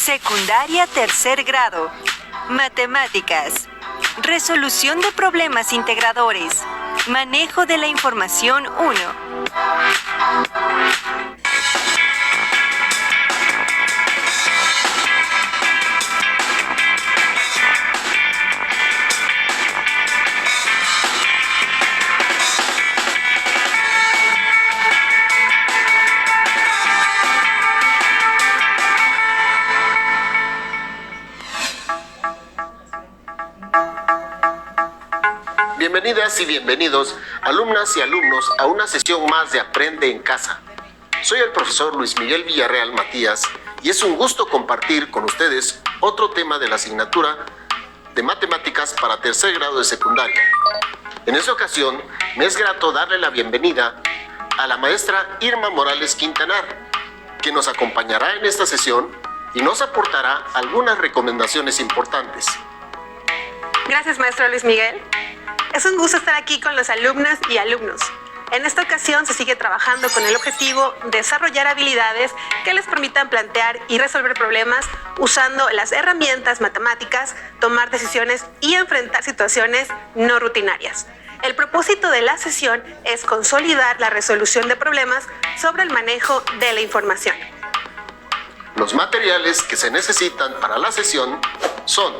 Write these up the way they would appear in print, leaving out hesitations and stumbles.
Secundaria tercer grado. Matemáticas. Resolución de problemas integradores. Manejo de la información 1. Bienvenidas y bienvenidos, alumnas y alumnos, a una sesión más de Aprende en Casa. Soy el profesor Luis Miguel Villarreal Matías y es un gusto compartir con ustedes otro tema de la asignatura de Matemáticas para tercer grado de secundaria. En esta ocasión, me es grato darle la bienvenida a la maestra Irma Morales Quintanar, que nos acompañará en esta sesión y nos aportará algunas recomendaciones importantes. Gracias, maestro Luis Miguel. Es un gusto estar aquí con los alumnas y alumnos. En esta ocasión se sigue trabajando con el objetivo de desarrollar habilidades que les permitan plantear y resolver problemas usando las herramientas matemáticas, tomar decisiones y enfrentar situaciones no rutinarias. El propósito de la sesión es consolidar la resolución de problemas sobre el manejo de la información. Los materiales que se necesitan para la sesión son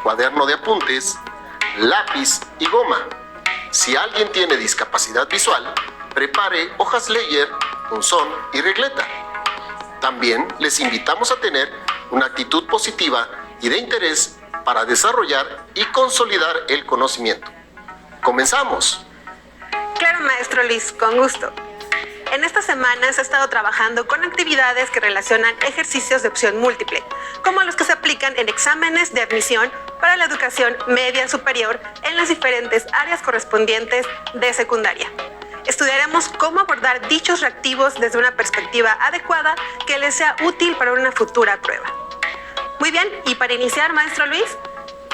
cuaderno de apuntes, lápiz y goma. Si alguien tiene discapacidad visual, prepare hojas Leyer, punzón y regleta. También les invitamos a tener una actitud positiva y de interés para desarrollar y consolidar el conocimiento. ¡Comenzamos! Claro, maestro Luis, con gusto. En estas semanas he estado trabajando con actividades que relacionan ejercicios de opción múltiple, como los que se aplican en exámenes de admisión para la educación media superior en las diferentes áreas correspondientes de secundaria. Estudiaremos cómo abordar dichos reactivos desde una perspectiva adecuada que les sea útil para una futura prueba. Muy bien, y para iniciar, maestro Luis,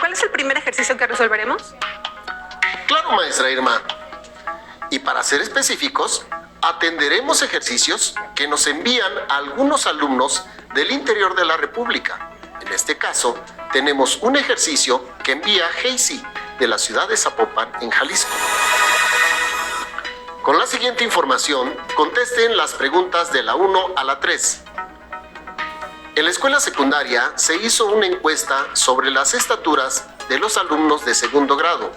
¿cuál es el primer ejercicio que resolveremos? Claro, maestra Irma. Y para ser específicos, atenderemos ejercicios que nos envían algunos alumnos del interior de la República. En este caso, tenemos un ejercicio que envía Heisy de la ciudad de Zapopan, en Jalisco. Con la siguiente información, contesten las preguntas de la 1 a la 3. En la escuela secundaria se hizo una encuesta sobre las estaturas de los alumnos de segundo grado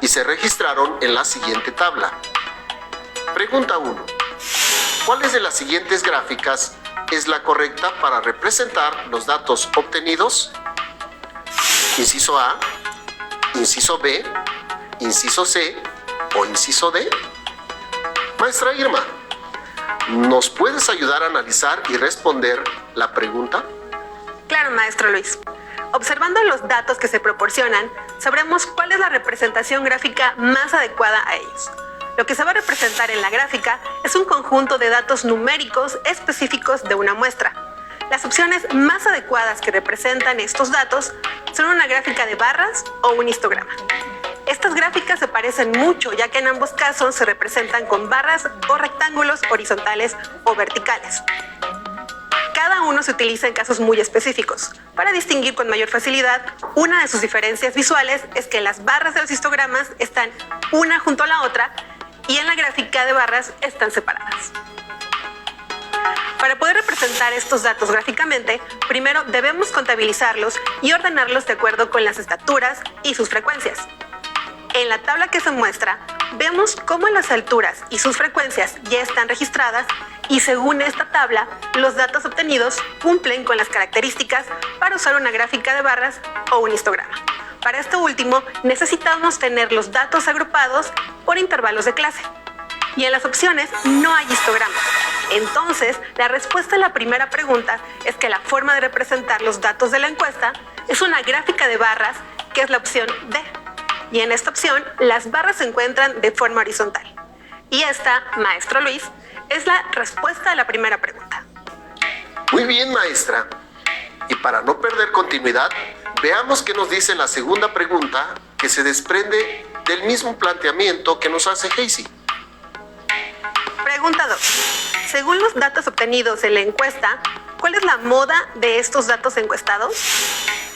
y se registraron en la siguiente tabla. Pregunta 1. ¿Cuáles de las siguientes gráficas es la correcta para representar los datos obtenidos? Inciso A, inciso B, inciso C o inciso D. Maestra Irma, ¿nos puedes ayudar a analizar y responder la pregunta? Claro, maestro Luis. Observando los datos que se proporcionan, sabremos cuál es la representación gráfica más adecuada a ellos. Lo que se va a representar en la gráfica es un conjunto de datos numéricos específicos de una muestra. Las opciones más adecuadas que representan estos datos son una gráfica de barras o un histograma. Estas gráficas se parecen mucho, ya que en ambos casos se representan con barras o rectángulos horizontales o verticales. Cada uno se utiliza en casos muy específicos. Para distinguir con mayor facilidad, una de sus diferencias visuales es que las barras de los histogramas están una junto a la otra y en la gráfica de barras están separadas. Para poder representar estos datos gráficamente, primero debemos contabilizarlos y ordenarlos de acuerdo con las estaturas y sus frecuencias. En la tabla que se muestra, vemos cómo las alturas y sus frecuencias ya están registradas y según esta tabla, los datos obtenidos cumplen con las características para usar una gráfica de barras o un histograma. Para esto último, necesitamos tener los datos agrupados por intervalos de clase. Y en las opciones no hay histogramas. Entonces, la respuesta a la primera pregunta es que la forma de representar los datos de la encuesta es una gráfica de barras, que es la opción D. Y en esta opción, las barras se encuentran de forma horizontal. Y esta, maestro Luis, es la respuesta a la primera pregunta. Muy bien, maestra. Y para no perder continuidad, veamos qué nos dice la segunda pregunta, que se desprende del mismo planteamiento que nos hace Heisy. Pregunta 2. Según los datos obtenidos en la encuesta, ¿cuál es la moda de estos datos encuestados?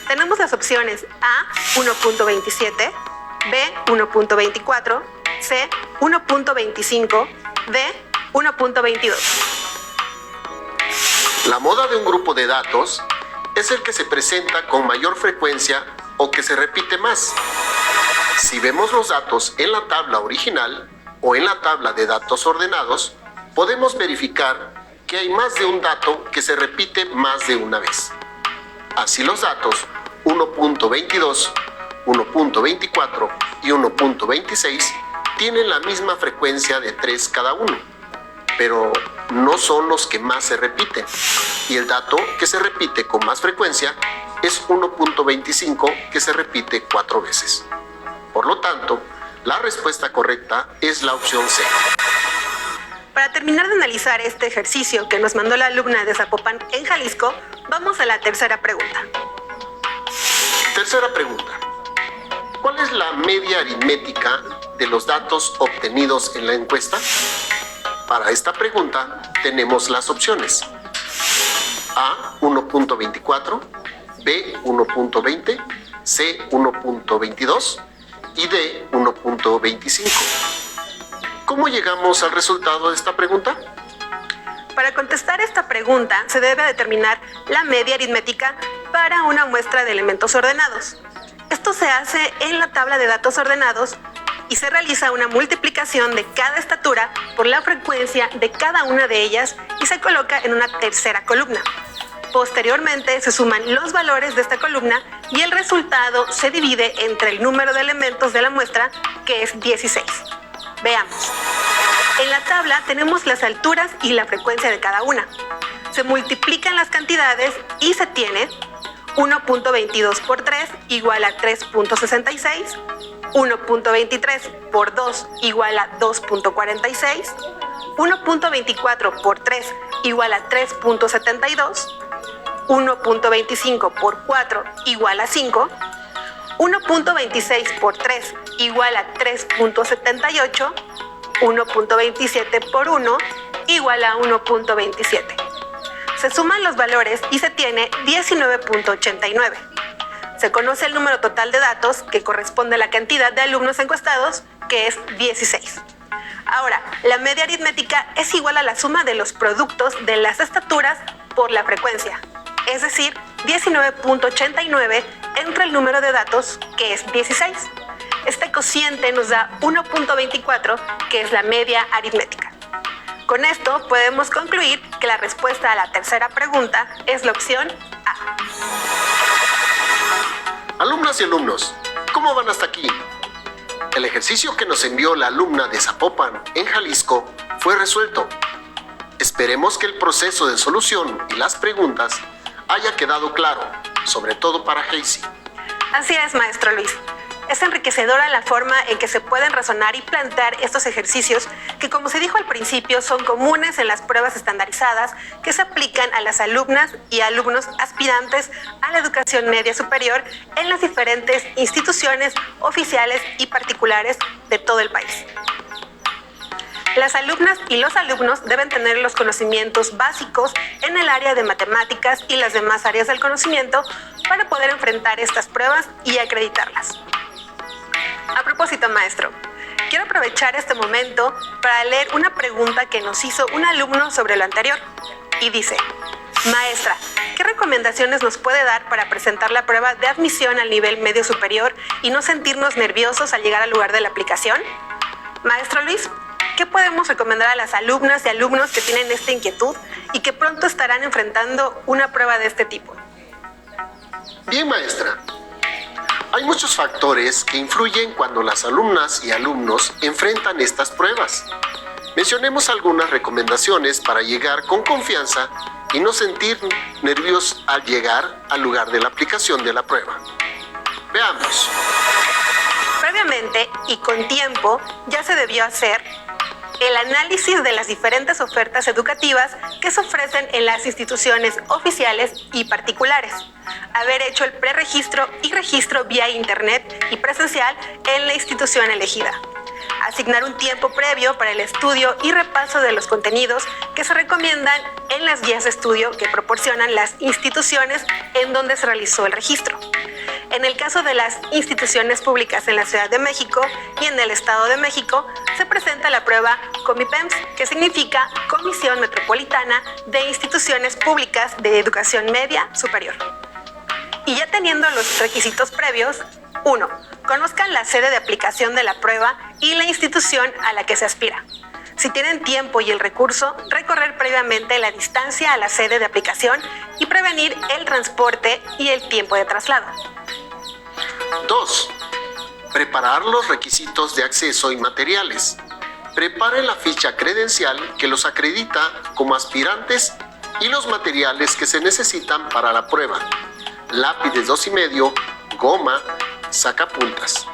Tenemos las opciones A, 1.27, B, 1.24, C, 1.25, D, 1.22. La moda de un grupo de datos es el que se presenta con mayor frecuencia o que se repite más. Si vemos los datos en la tabla original o en la tabla de datos ordenados, podemos verificar que hay más de un dato que se repite más de una vez. Así los datos 1.22, 1.24 y 1.26 tienen la misma frecuencia de 3 cada uno, pero no son los que más se repiten, y el dato que se repite con más frecuencia es 1.25, que se repite 4 veces. Por lo tanto, la respuesta correcta es la opción C. Para terminar de analizar este ejercicio que nos mandó la alumna de Zapopan en Jalisco, vamos a la tercera pregunta. Tercera pregunta. ¿Cuál es la media aritmética de los datos obtenidos en la encuesta? Para esta pregunta tenemos las opciones: A, 1.24, B, 1.20, C, 1.22 y D, 1.25. ¿Cómo llegamos al resultado de esta pregunta? Para contestar esta pregunta se debe determinar la media aritmética para una muestra de elementos ordenados. Esto se hace en la tabla de datos ordenados y se realiza una multiplicación de cada estatura por la frecuencia de cada una de ellas y se coloca en una tercera columna. Posteriormente se suman los valores de esta columna y el resultado se divide entre el número de elementos de la muestra, que es 16. Veamos. En la tabla tenemos las alturas y la frecuencia de cada una. Se multiplican las cantidades y se tiene 1.22 por 3 igual a 3.66, 1.23 por 2 igual a 2.46, 1.24 por 3 igual a 3.72, 1.25 por 4 igual a 5, 1.26 por 3 igual a 3.78, 1.27 por 1 igual a 1.27. Se suman los valores y se tiene 19.89. Se conoce el número total de datos, que corresponde a la cantidad de alumnos encuestados, que es 16. Ahora, la media aritmética es igual a la suma de los productos de las estaturas por la frecuencia, es decir, 19.89 entre el número de datos, que es 16. Este cociente nos da 1.24, que es la media aritmética. Con esto podemos concluir que la respuesta a la tercera pregunta es la opción A. Alumnas y alumnos, ¿cómo van hasta aquí? El ejercicio que nos envió la alumna de Zapopan en Jalisco fue resuelto. Esperemos que el proceso de solución y las preguntas haya quedado claro, sobre todo para Hazy. Así es, maestro Luis. Es enriquecedora la forma en que se pueden razonar y plantear estos ejercicios que, como se dijo al principio, son comunes en las pruebas estandarizadas que se aplican a las alumnas y alumnos aspirantes a la educación media superior en las diferentes instituciones oficiales y particulares de todo el país. Las alumnas y los alumnos deben tener los conocimientos básicos en el área de matemáticas y las demás áreas del conocimiento para poder enfrentar estas pruebas y acreditarlas. A propósito, maestro, quiero aprovechar este momento para leer una pregunta que nos hizo un alumno sobre lo anterior. Y dice: maestra, ¿qué recomendaciones nos puede dar para presentar la prueba de admisión al nivel medio superior y no sentirnos nerviosos al llegar al lugar de la aplicación? Maestro Luis, ¿qué podemos recomendar a las alumnas y alumnos que tienen esta inquietud y que pronto estarán enfrentando una prueba de este tipo? Bien, maestra. Hay muchos factores que influyen cuando las alumnas y alumnos enfrentan estas pruebas. Mencionemos algunas recomendaciones para llegar con confianza y no sentir nervios al llegar al lugar de la aplicación de la prueba. Veamos. Previamente y con tiempo ya se debió hacer el análisis de las diferentes ofertas educativas que se ofrecen en las instituciones oficiales y particulares, haber hecho el preregistro y registro vía internet y presencial en la institución elegida, asignar un tiempo previo para el estudio y repaso de los contenidos que se recomiendan en las guías de estudio que proporcionan las instituciones en donde se realizó el registro. En el caso de las instituciones públicas en la Ciudad de México y en el Estado de México, se presenta la prueba COMIPEMS, que significa Comisión Metropolitana de Instituciones Públicas de Educación Media Superior. Y ya teniendo los requisitos previos, 1. Conozcan la sede de aplicación de la prueba y la institución a la que se aspira. Si tienen tiempo y el recurso, recorrer previamente la distancia a la sede de aplicación y prevenir el transporte y el tiempo de traslado. 2. Preparar los requisitos de acceso y materiales. Preparen la ficha credencial que los acredita como aspirantes y los materiales que se necesitan para la prueba. Lápiz de 2,5, goma, sacapuntas.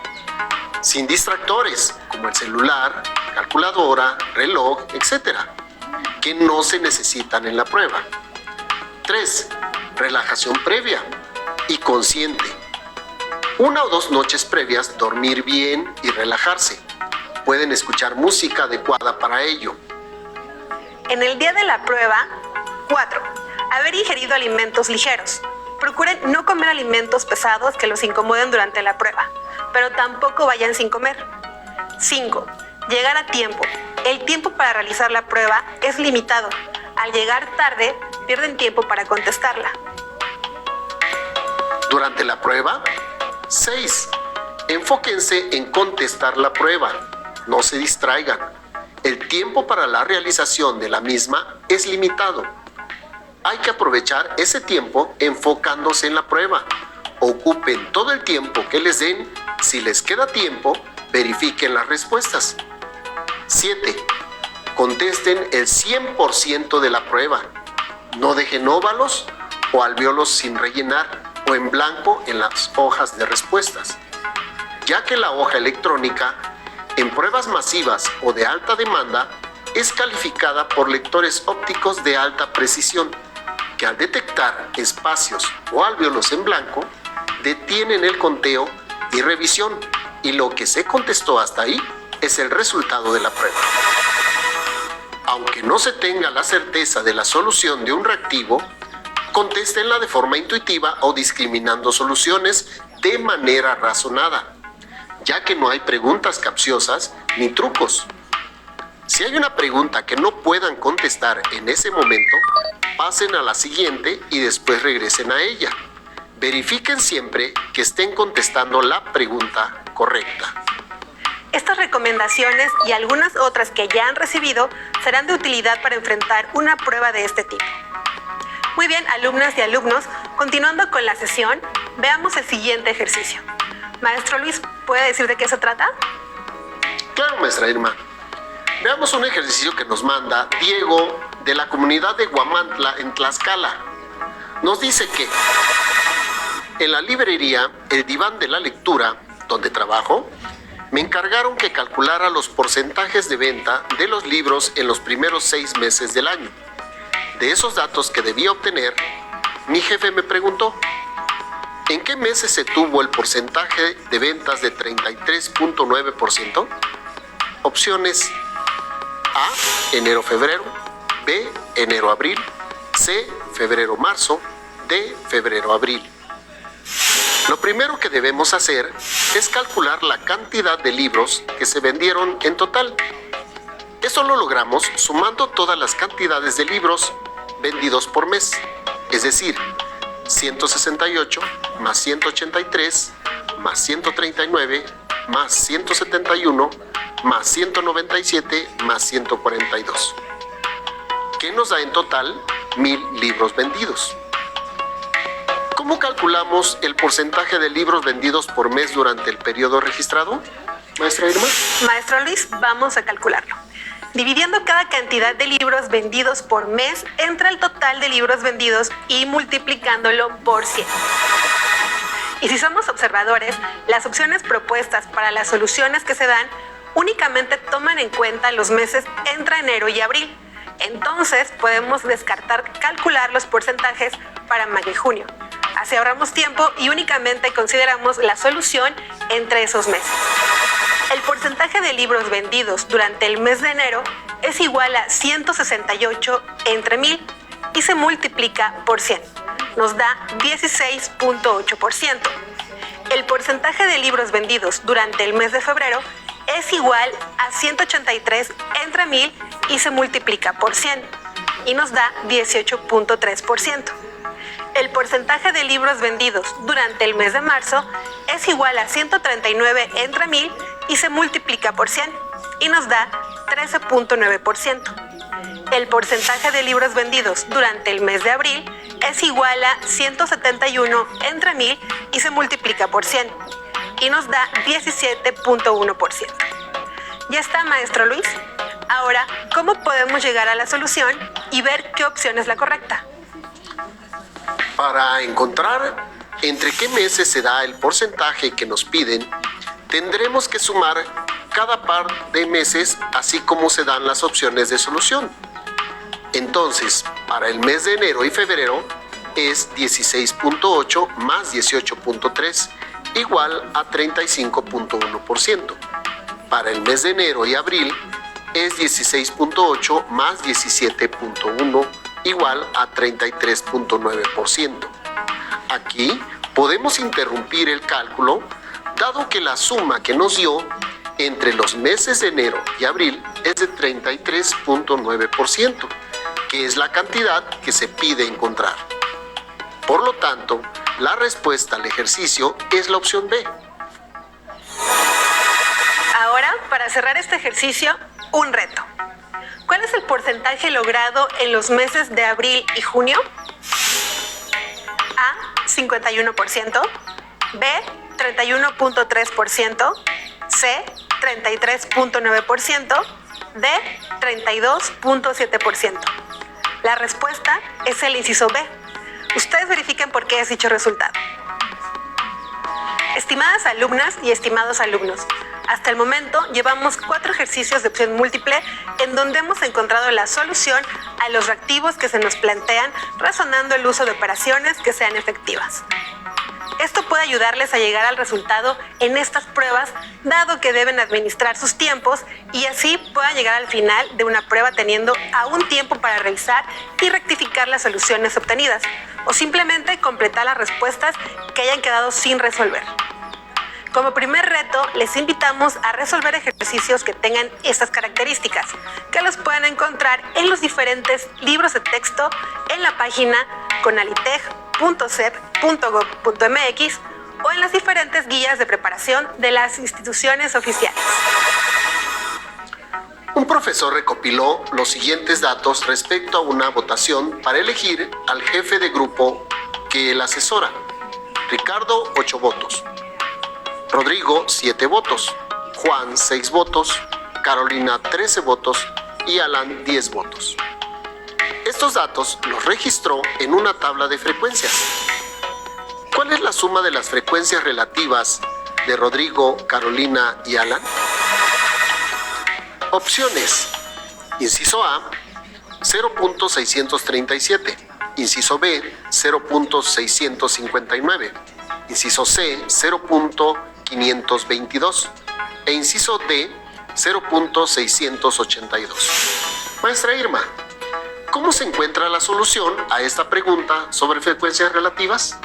Sin distractores como el celular, calculadora, reloj, etc., que no se necesitan en la prueba. 3. Relajación previa y consciente. 1 o 2 noches previas dormir bien y relajarse. Pueden escuchar música adecuada para ello. En el día de la prueba, 4. Haber ingerido alimentos ligeros. Procuren no comer alimentos pesados que los incomoden durante la prueba, pero tampoco vayan sin comer. 5. Llegar a tiempo. El tiempo para realizar la prueba es limitado. Al llegar tarde, pierden tiempo para contestarla. Durante la prueba, 6. Enfóquense en contestar la prueba. No se distraigan. El tiempo para la realización de la misma es limitado. Hay que aprovechar ese tiempo enfocándose en la prueba. Ocupen todo el tiempo que les den. Si les queda tiempo, verifiquen las respuestas. 7. Contesten el 100% de la prueba. No dejen óvalos o alvéolos sin rellenar o en blanco en las hojas de respuestas, ya que la hoja electrónica en pruebas masivas o de alta demanda es calificada por lectores ópticos de alta precisión, que al detectar espacios o alvéolos en blanco, detienen el conteo y revisión, y lo que se contestó hasta ahí es el resultado de la prueba. Aunque no se tenga la certeza de la solución de un reactivo, contéstenla de forma intuitiva o discriminando soluciones de manera razonada, ya que no hay preguntas capciosas ni trucos. Si hay una pregunta que no puedan contestar en ese momento, pasen a la siguiente y después regresen a ella. Verifiquen siempre que estén contestando la pregunta correcta. Estas recomendaciones y algunas otras que ya han recibido serán de utilidad para enfrentar una prueba de este tipo. Muy bien, alumnas y alumnos, continuando con la sesión, veamos el siguiente ejercicio. Maestro Luis, ¿puede decir de qué se trata? Claro, maestra Irma. Veamos un ejercicio que nos manda Diego de la comunidad de Huamantla en Tlaxcala. Nos dice que en la librería El Diván de la Lectura, donde trabajo, me encargaron que calculara los porcentajes de venta de los libros en los primeros 6 meses del año. De esos datos que debía obtener, mi jefe me preguntó, ¿en qué meses se tuvo el porcentaje de ventas de 33.9%? Opciones: A, enero-febrero; B, enero-abril; C, febrero-marzo; D, febrero-abril. Lo primero que debemos hacer es calcular la cantidad de libros que se vendieron en total. Eso lo logramos sumando todas las cantidades de libros vendidos por mes, es decir, 168 más 183 más 139 más 171 más 197 más 142, que nos da en total 1000 libros vendidos. ¿Cómo calculamos el porcentaje de libros vendidos por mes durante el periodo registrado, maestra Irma? Maestro Luis, vamos a calcularlo. Dividiendo cada cantidad de libros vendidos por mes entre el total de libros vendidos y multiplicándolo por 100. Y si somos observadores, las opciones propuestas para las soluciones que se dan únicamente toman en cuenta los meses entre enero y abril. Entonces podemos calcular los porcentajes para mayo y junio. Así ahorramos tiempo y únicamente consideramos la solución entre esos meses. El porcentaje de libros vendidos durante el mes de enero es igual a 168 entre 1000 y se multiplica por 100. Nos da 16.8%. El porcentaje de libros vendidos durante el mes de febrero es igual a 183 entre 1000 y se multiplica por 100 y nos da 18.3%. El porcentaje de libros vendidos durante el mes de marzo es igual a 139 entre 1000 y se multiplica por 100 y nos da 13.9%. El porcentaje de libros vendidos durante el mes de abril es igual a 171 entre 1000 y se multiplica por 100 y nos da 17.1%. ¿Ya está, maestro Luis? Ahora, ¿cómo podemos llegar a la solución y ver qué opción es la correcta? Para encontrar entre qué meses se da el porcentaje que nos piden, tendremos que sumar cada par de meses así como se dan las opciones de solución. Entonces, para el mes de enero y febrero es 16.8 más 18.3 igual a 35.1%. Para el mes de enero y abril es 16.8 más 17.1 igual a 33.9%. Aquí podemos interrumpir el cálculo, dado que la suma que nos dio entre los meses de enero y abril es de 33.9%, que es la cantidad que se pide encontrar. Por lo tanto, la respuesta al ejercicio es la opción B. Ahora, para cerrar este ejercicio, un reto. ¿Cuál es el porcentaje logrado en los meses de abril y junio? A, 51%, B, 31.3%, C, 33.9%, D, 32.7%. La respuesta es el inciso B. Ustedes verifiquen por qué es dicho resultado. Estimadas alumnas y estimados alumnos, hasta el momento llevamos 4 ejercicios de opción múltiple en donde hemos encontrado la solución a los reactivos que se nos plantean razonando el uso de operaciones que sean efectivas. Esto puede ayudarles a llegar al resultado en estas pruebas, dado que deben administrar sus tiempos y así puedan llegar al final de una prueba teniendo aún tiempo para revisar y rectificar las soluciones obtenidas, o simplemente completar las respuestas que hayan quedado sin resolver. Como primer reto, les invitamos a resolver ejercicios que tengan estas características, que los pueden encontrar en los diferentes libros de texto en la página conaliteg.cep.gov.mx o en las diferentes guías de preparación de las instituciones oficiales. Un profesor recopiló los siguientes datos respecto a una votación para elegir al jefe de grupo que él asesora. Ricardo, 8 votos. Rodrigo, 7 votos. Juan, 6 votos. Carolina, 13 votos. Y Alan, 10 votos. Estos datos los registró en una tabla de frecuencias. ¿Cuál es la suma de las frecuencias relativas de Rodrigo, Carolina y Alan? Opciones. Inciso A, 0.637. Inciso B, 0.659. Inciso C, 0.522. E inciso D, 0.682. Maestra Irma, ¿cómo se encuentra la solución a esta pregunta sobre frecuencias relativas?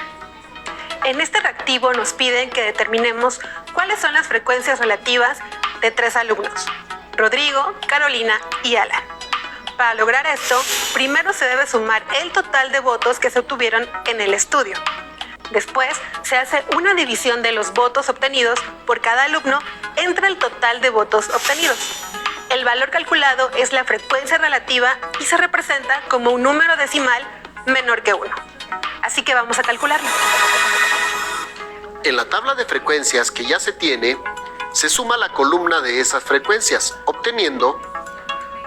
En este reactivo nos piden que determinemos cuáles son las frecuencias relativas de 3 alumnos: Rodrigo, Carolina y Alan. Para lograr esto, primero se debe sumar el total de votos que se obtuvieron en el estudio. Después, se hace una división de los votos obtenidos por cada alumno entre el total de votos obtenidos. El valor calculado es la frecuencia relativa y se representa como un número decimal menor que 1. Así que vamos a calcularlo. En la tabla de frecuencias que ya se tiene, se suma la columna de esas frecuencias, obteniendo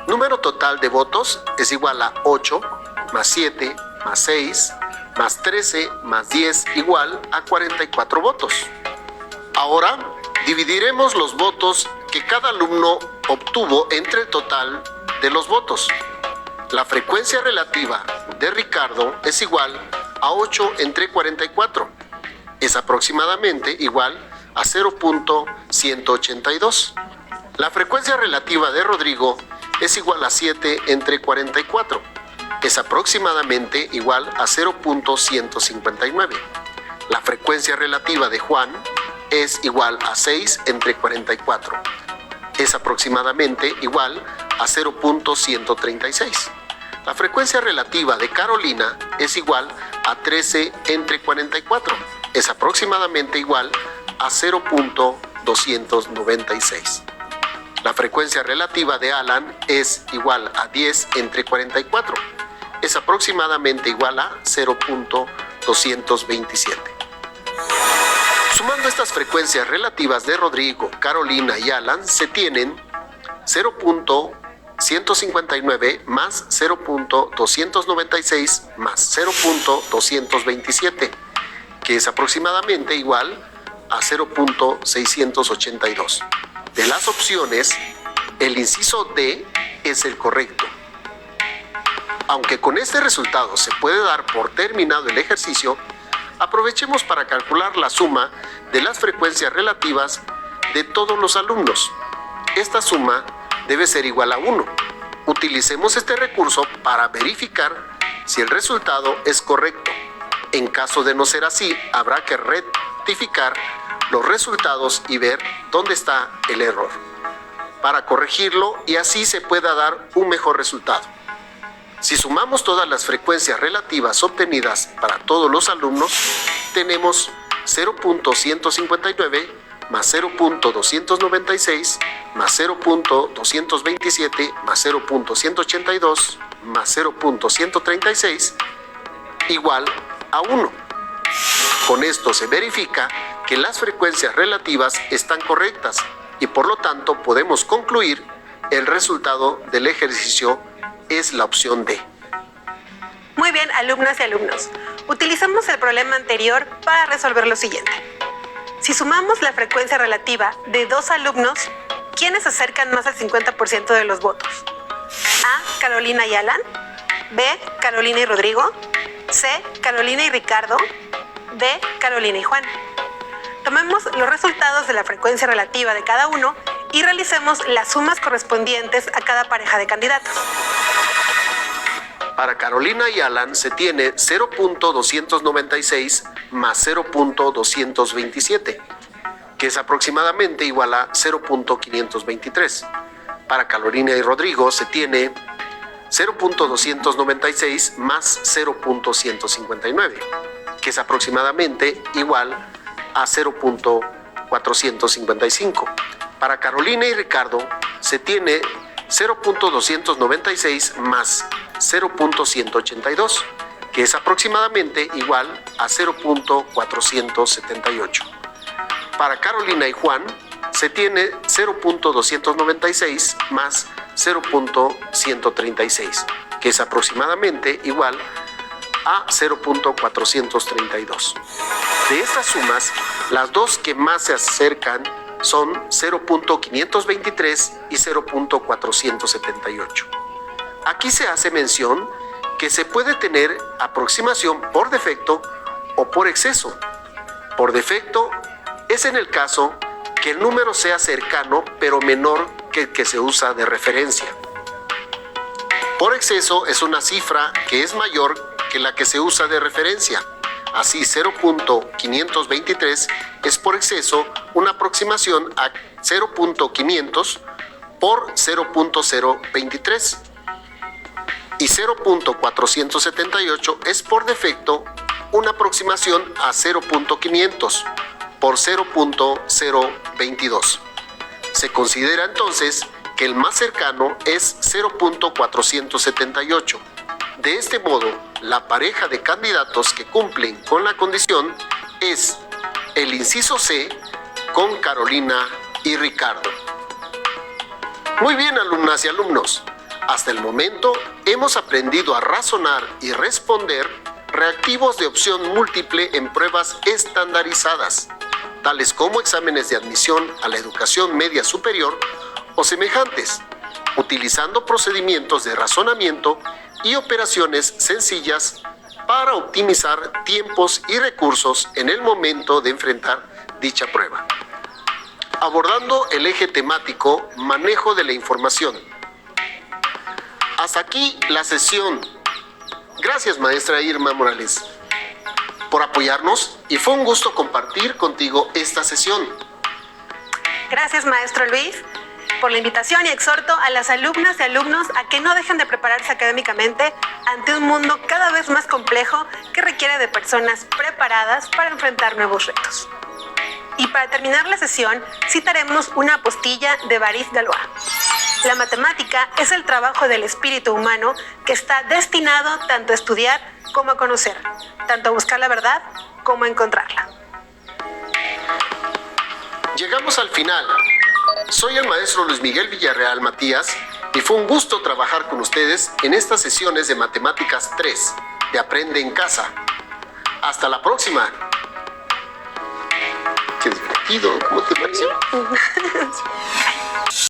número total de votos es igual a 8 más 7 más 6 más 13 más 10 igual a 44 votos. Ahora dividiremos los votos que cada alumno obtuvo entre el total de los votos. La frecuencia relativa de Ricardo es igual a 8 entre 44. Es aproximadamente igual a 0.182. La frecuencia relativa de Rodrigo es igual a 7 entre 44. Es aproximadamente igual a 0.159. La frecuencia relativa de Juan es igual a 6 entre 44. Es aproximadamente igual a 0.136. La frecuencia relativa de Carolina es igual a 13 entre 44. Es aproximadamente igual a 0.296. La frecuencia relativa de Alan es igual a 10 entre 44. Es aproximadamente igual a 0.227. Sumando estas frecuencias relativas de Rodrigo, Carolina y Alan, se tienen 0.159 más 0.296 más 0.227, que es aproximadamente igual a 0.682. De las opciones, el inciso D es el correcto. Aunque con este resultado se puede dar por terminado el ejercicio, aprovechemos para calcular la suma de las frecuencias relativas de todos los alumnos. Esta suma debe ser igual a 1. Utilicemos este recurso para verificar si el resultado es correcto. En caso de no ser así, habrá que rectificar los resultados y ver dónde está el error, para corregirlo y así se pueda dar un mejor resultado. Si sumamos todas las frecuencias relativas obtenidas para todos los alumnos, tenemos 0.159 más 0.296 más 0.227 más 0.182 más 0.136 igual a 1. Con esto se verifica que las frecuencias relativas están correctas y por lo tanto podemos concluir el resultado del ejercicio es la opción D. Muy bien, alumnas y alumnos. Utilizamos el problema anterior para resolver lo siguiente. Si sumamos la frecuencia relativa de dos alumnos, ¿quiénes acercan más al 50% de los votos? A. Carolina y Alan. B. Carolina y Rodrigo. C. Carolina y Ricardo. D. Carolina y Juan. Tomemos los resultados de la frecuencia relativa de cada uno y realicemos las sumas correspondientes a cada pareja de candidatos. Para Carolina y Alan se tiene 0.296 más 0.227, que es aproximadamente igual a 0.523. Para Carolina y Rodrigo se tiene 0.296 más 0.159, que es aproximadamente igual a 0.455. Para Carolina y Ricardo se tiene 0.296 más 0.182, que es aproximadamente igual a 0.478. Para Carolina y Juan se tiene 0.296 más 0.136, que es aproximadamente igual a 0.432. De estas sumas, las dos que más se acercan son 0.523 y 0.478. Aquí se hace mención que se puede tener aproximación por defecto o por exceso. Por defecto es en el caso que el número sea cercano pero menor que el que se usa de referencia. Por exceso es una cifra que es mayor que la que se usa de referencia. Así, 0.523 es por exceso una aproximación a 0.500 por 0.023. Y 0.478 es por defecto una aproximación a 0.500 por 0.022. Se considera entonces que el más cercano es 0.478. De este modo, la pareja de candidatos que cumplen con la condición es el inciso C con Carolina y Ricardo. Muy bien, alumnas y alumnos. Hasta el momento hemos aprendido a razonar y responder reactivos de opción múltiple en pruebas estandarizadas. tales como exámenes de admisión a la educación media superior o semejantes, utilizando procedimientos de razonamiento y operaciones sencillas para optimizar tiempos y recursos en el momento de enfrentar dicha prueba. Abordando el eje temático manejo de la información. Hasta aquí la sesión. Gracias, maestra Irma Morales, por apoyarnos, y fue un gusto compartir contigo esta sesión. Gracias, maestro Luis, por la invitación, y exhorto a las alumnas y alumnos a que no dejen de prepararse académicamente ante un mundo cada vez más complejo que requiere de personas preparadas para enfrentar nuevos retos. Y para terminar la sesión, citaremos una apostilla de Baris Galois. La matemática es el trabajo del espíritu humano que está destinado tanto a estudiar como a conocer, tanto a buscar la verdad como a encontrarla. Llegamos al final. Soy el maestro Luis Miguel Villarreal Matías y fue un gusto trabajar con ustedes en estas sesiones de Matemáticas 3 de Aprende en Casa. Hasta la próxima. Qué divertido, ¿cómo te pareció?